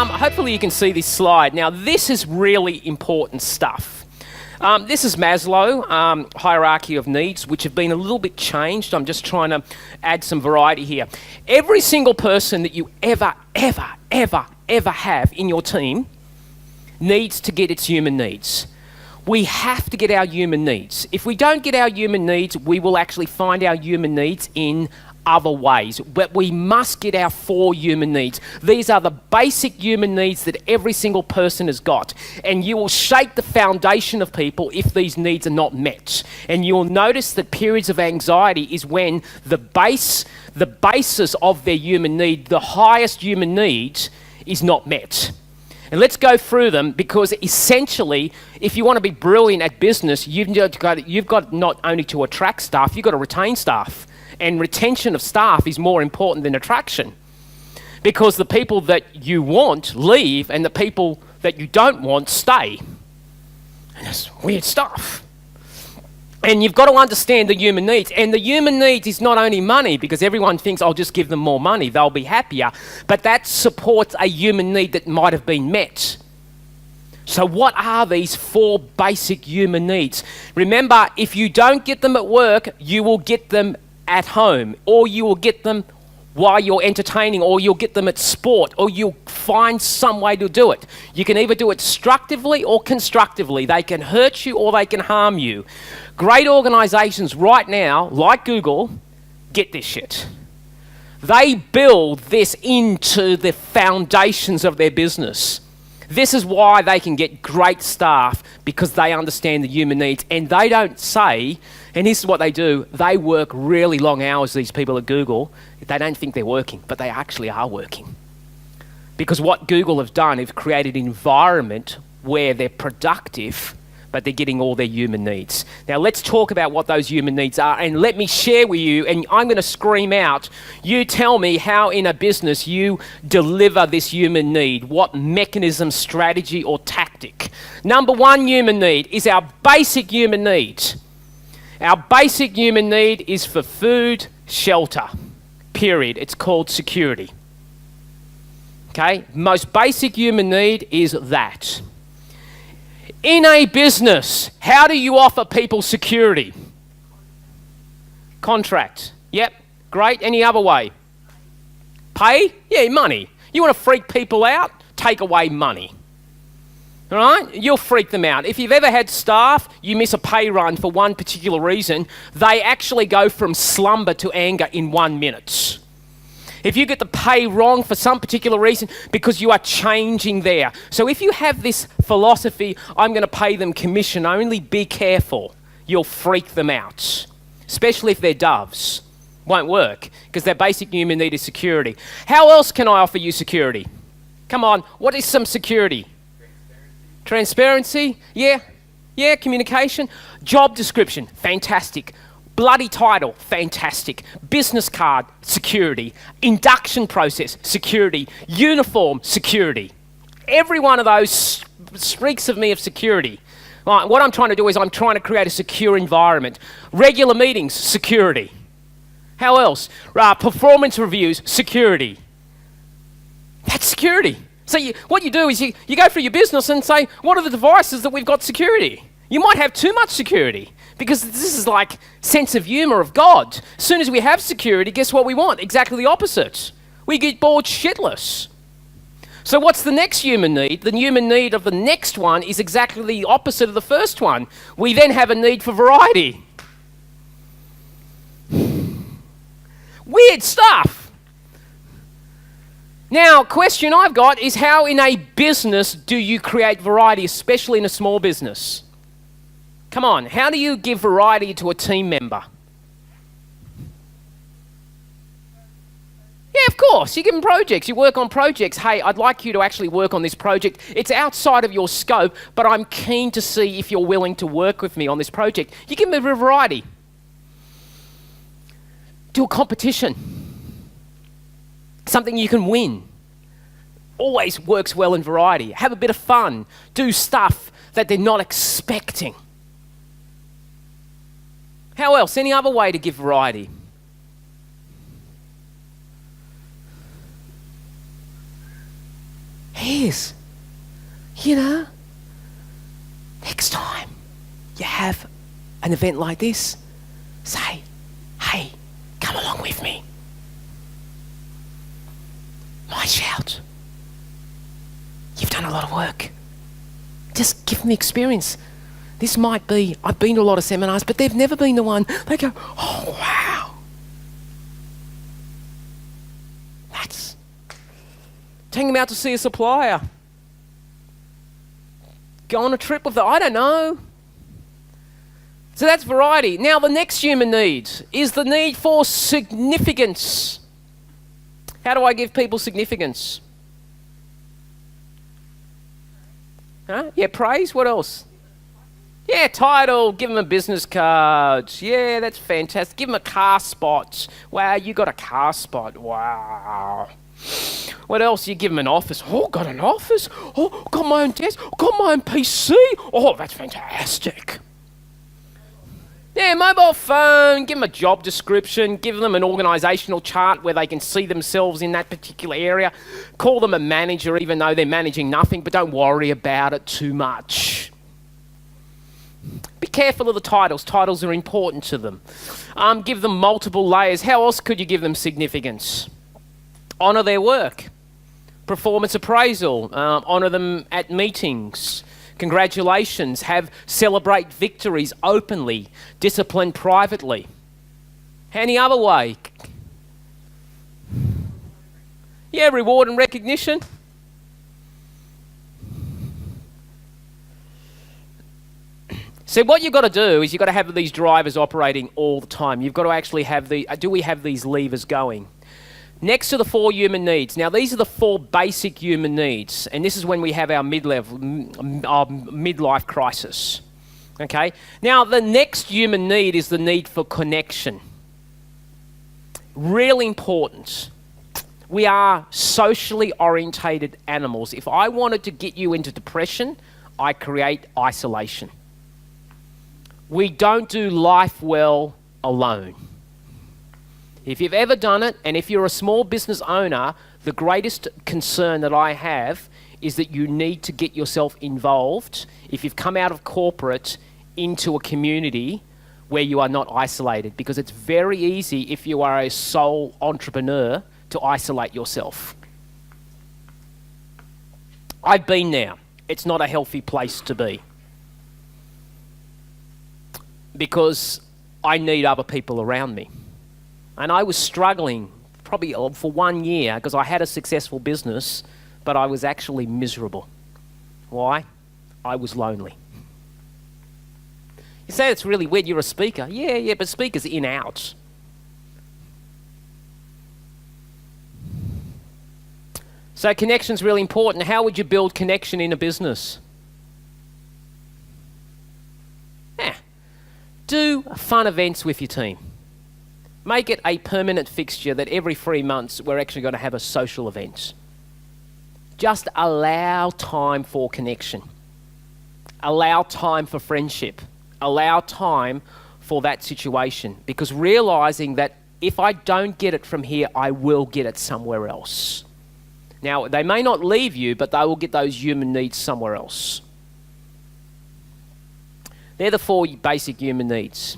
Hopefully you can see this slide. Now, this is really important stuff. This is Maslow, hierarchy of needs, which have been a little bit changed. I'm just trying to add some variety here. Every single person that you ever have in your team needs to get its human needs. We have to get our human needs. If we don't get our human needs, we will actually find our human needs in other ways, but we must get our 4 human needs. These are the basic human needs that every single person has got, and you will shake the foundation of people if these needs are not met. And you'll notice that periods of anxiety is when the basis of their human need, the highest human need, is not met. And let's go through them, because essentially, if you want to be brilliant at business, you've got not only to attract staff, you've got to retain staff. And retention of staff is more important than attraction, because the people that you want leave and the people that you don't want stay. And that's weird stuff. And you've got to understand the human needs. And the human needs is not only money, because everyone thinks I'll just give them more money, they'll be happier. But that supports a human need that might have been met. So what are these 4 basic human needs? Remember, if you don't get them at work, you will get them at home, or you will get them while you're entertaining, or you'll get them at sport, or you'll find some way to do it. You can either do it destructively or constructively. They can hurt you or they can harm you. Great organizations right now, like Google, get this shit. They build this into the foundations of their business. This is why they can get great staff, because they understand the human needs, and they don't say, and this is what they do, they work really long hours, these people at Google. They don't think they're working, but they actually are working. Because what Google have done is created an environment where they're productive, but they're getting all their human needs. Now let's talk about what those human needs are, and let me share with you, and I'm going to scream out, you tell me how in a business you deliver this human need, what mechanism, strategy or tactic. Number 1 human need is our basic human need. Our basic human need is for food, shelter, period. It's called security. Okay, most basic human need is that. In a business, how do you offer people security? Contract. Yep, great. Any other way? Pay? Yeah, money. You want to freak people out? Take away money. All right? You'll freak them out. If you've ever had staff, you miss a pay run for one particular reason, they actually go from slumber to anger in 1 minute. If you get the pay wrong for some particular reason, because you are changing there. So if you have this philosophy, I'm going to pay them commission only, be careful. You'll freak them out, especially if they're doves. Won't work, because their basic human need is security. How else can I offer you security? Come on, what is some security? Transparency? Yeah, communication. Job description, fantastic. Bloody title, fantastic. Business card, security. Induction process, security. Uniform, security. Every one of those speaks of me of security. Right, what I'm trying to do is I'm trying to create a secure environment. Regular meetings, security. How else? Performance reviews, security. That's security. So what you do is you go through your business and say, what are the devices that we've got security? You might have too much security, because this is like sense of humor of God. As soon as we have security, guess what we want? Exactly the opposite. We get bored shitless. So what's the next human need? The human need of the next one is exactly the opposite of the first one. We then have a need for variety. Weird stuff. Now, question I've got is, how in a business do you create variety, especially in a small business? Come on, how do you give variety to a team member? Yeah, of course, you give them projects, you work on projects. Hey, I'd like you to actually work on this project. It's outside of your scope, but I'm keen to see if you're willing to work with me on this project. You give them a bit of variety. Do a competition. Something you can win. Always works well in variety. Have a bit of fun. Do stuff that they're not expecting. How else? Any other way to give variety? cares? You know? Next time you have an event like this, say, hey, come along with me. My shout. You've done a lot of work. Just give them the experience. This might be, I've been to a lot of seminars, but they've never been to one. They go, oh, wow. That's, take them out to see a supplier. Go on a trip with them. I don't know. So that's variety. Now the next human need is the need for significance. How do I give people significance? Huh? Yeah, praise. What else? Yeah, title. Give them a business card. Yeah, that's fantastic. Give them a car spot. Wow, you got a car spot. Wow. What else? You give them an office. Oh, got an office. Oh, got my own desk. Got my own PC. Oh, that's fantastic. Yeah, mobile phone. Give them a job description. Give them an organisational chart where they can see themselves in that particular area. Call them a manager even though they're managing nothing, but don't worry about it too much. Be careful of the titles. Titles are important to them. Give them multiple layers. How else could you give them significance? Honour their work. Performance appraisal. Honour them at meetings. Congratulations. Celebrate victories openly. Discipline privately. Any other way? Yeah, reward and recognition. So what you've got to do is you've got to have these drivers operating all the time. You've got to actually have do we have these levers going? Next to the 4 human needs. Now these are the 4 basic human needs, and this is when we have our midlife crisis. Okay? Now the next human need is the need for connection. Really important. We are socially orientated animals. If I wanted to get you into depression, I create isolation. We don't do life well alone. If you've ever done it, and if you're a small business owner, the greatest concern that I have is that you need to get yourself involved, if you've come out of corporate, into a community where you are not isolated. Because it's very easy, if you are a sole entrepreneur, to isolate yourself. I've been there. It's not a healthy place to be. Because I need other people around me. And I was struggling probably for 1 year because I had a successful business, but I was actually miserable. Why? I was lonely. You say it's really weird, you're a speaker. Yeah, but speakers in-out. So connection's really important. How would you build connection in a business? Do fun events with your team. Make it a permanent fixture that every 3 months we're actually going to have a social event. Just allow time for connection. Allow time for friendship. Allow time for that situation. Because realising that if I don't get it from here, I will get it somewhere else. Now, they may not leave you, but they will get those human needs somewhere else. They're the 4 basic human needs.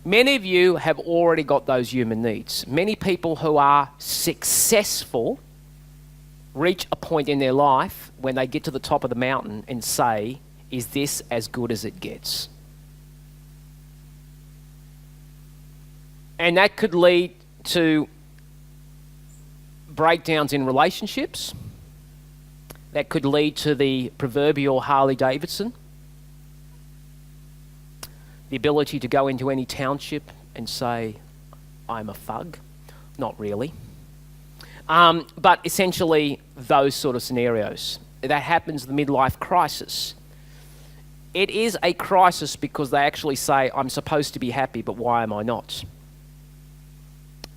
Many of you have already got those human needs. Many people who are successful reach a point in their life when they get to the top of the mountain and say, is this as good as it gets? And that could lead to breakdowns in relationships. That could lead to the proverbial Harley Davidson. The ability to go into any township and say, I'm a thug. Not really. But essentially, those sort of scenarios. That happens in the midlife crisis. It is a crisis because they actually say, I'm supposed to be happy, but why am I not?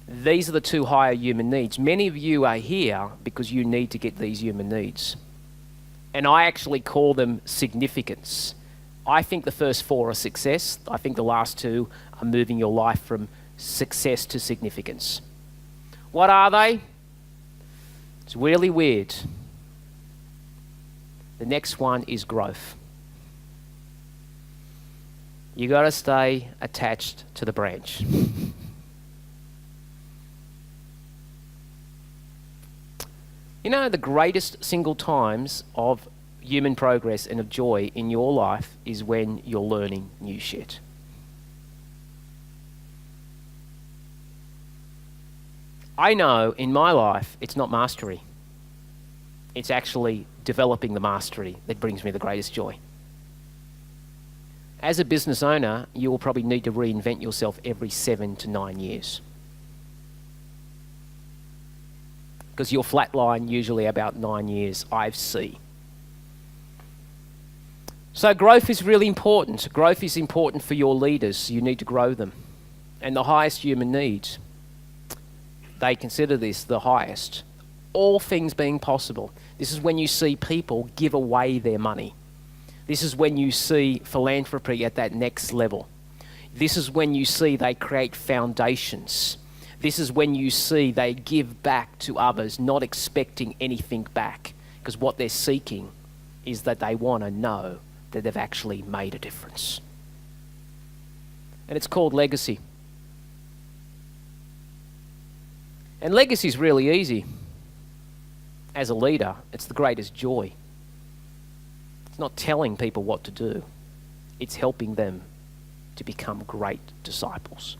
These are the 2 higher human needs. Many of you are here because you need to get these human needs. And I actually call them significance. I think the first 4 are success. I think the last 2 are moving your life from success to significance. What are they? It's really weird. The next one is growth. You got to stay attached to the branch. You know, the greatest single times of human progress and of joy in your life is when you're learning new shit. I know in my life it's not mastery. It's actually developing the mastery that brings me the greatest joy. As a business owner, you will probably need to reinvent yourself every 7 to 9 years. Because you'll flatline usually about 9 years, I see. So growth is really important. Growth is important for your leaders. You need to grow them. And the highest human needs, they consider this the highest. All things being possible. This is when you see people give away their money. This is when you see philanthropy at that next level. This is when you see they create foundations. This is when you see they give back to others, not expecting anything back, because what they're seeking is that they want to know that they've actually made a difference. And it's called legacy. And legacy is really easy. As a leader, it's the greatest joy. It's not telling people what to do. It's helping them to become great disciples.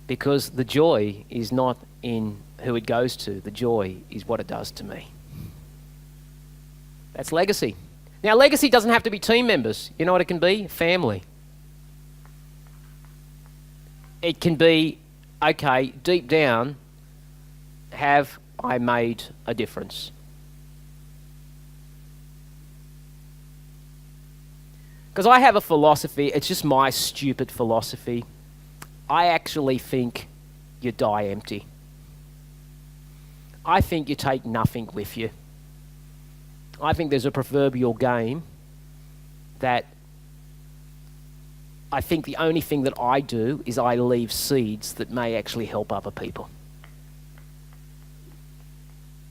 Because the joy is not in who it goes to. The joy is what it does to me. That's legacy. Now, legacy doesn't have to be team members. You know what it can be? Family. It can be, okay, deep down, have I made a difference? Because I have a philosophy, it's just my stupid philosophy. I actually think you die empty. I think you take nothing with you. I think there's a proverbial game that I think the only thing that I do is I leave seeds that may actually help other people.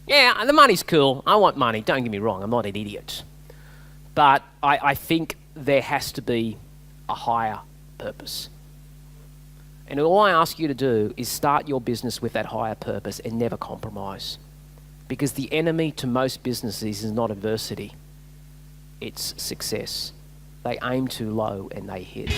Yeah, the money's cool. I want money. Don't get me wrong. I'm not an idiot. But I think there has to be a higher purpose. And all I ask you to do is start your business with that higher purpose and never compromise. Because the enemy to most businesses is not adversity. It's success. They aim too low and they hit.